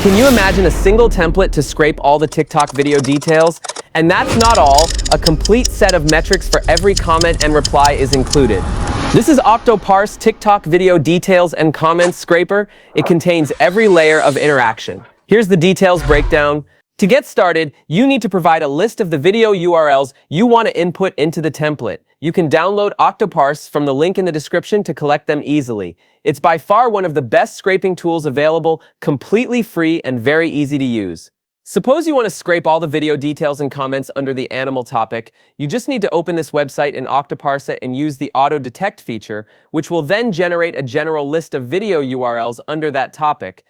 Can you imagine a single template to scrape all the TikTok video details? And that's not all. A complete set of metrics for every comment and reply is included. This is Octoparse TikTok video details and comments scraper. It contains every layer of interaction. Here's the details breakdown. To get started, you need to provide a list of the video URLs you want to input into the template. You can download Octoparse from the link in the description to collect them easily. It's by far one of the best scraping tools available, completely free and very easy to use. Suppose you want to scrape all the video details and comments under the animal topic. You just need to open this website in Octoparse and use the auto detect feature, which will then generate a general list of video URLs under that topic.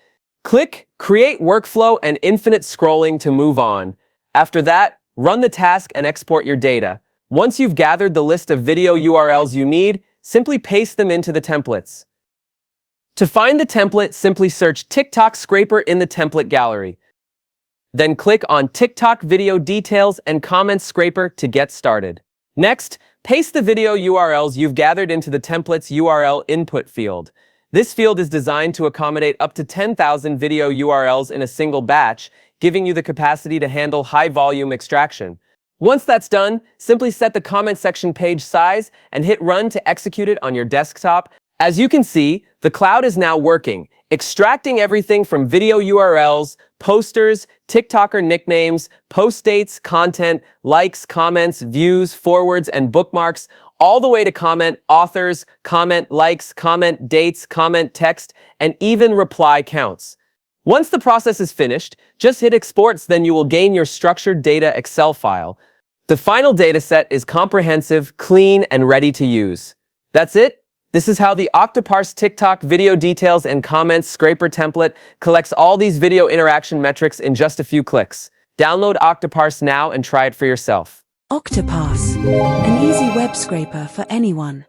Click Create Workflow and Infinite Scrolling to move on. After that, run the task and export your data. Once you've gathered the list of video URLs you need, simply paste them into the templates. To find the template, simply search TikTok Scraper in the template gallery. Then click on TikTok Video Details and Comments Scraper to get started. Next, paste the video URLs you've gathered into the template's URL input field. This field is designed to accommodate up to 10,000 video URLs in a single batch, giving you the capacity to handle high-volume extraction. Once that's done, simply set the comment section page size and hit Run to execute it on your desktop. As you can see, the cloud is now working, extracting everything from video URLs, posters, TikToker nicknames, post dates, content, likes, comments, views, forwards, and bookmarks, all the way to comment authors, comment likes, comment dates, comment text, and even reply counts. Once the process is finished, just hit Exports, then you will gain your structured data Excel file. The final dataset is comprehensive, clean, and ready to use. That's it. This is how the Octoparse TikTok video details and comments scraper template collects all these video interaction metrics in just a few clicks. Download Octoparse now and try it for yourself. Octoparse, an easy web scraper for anyone.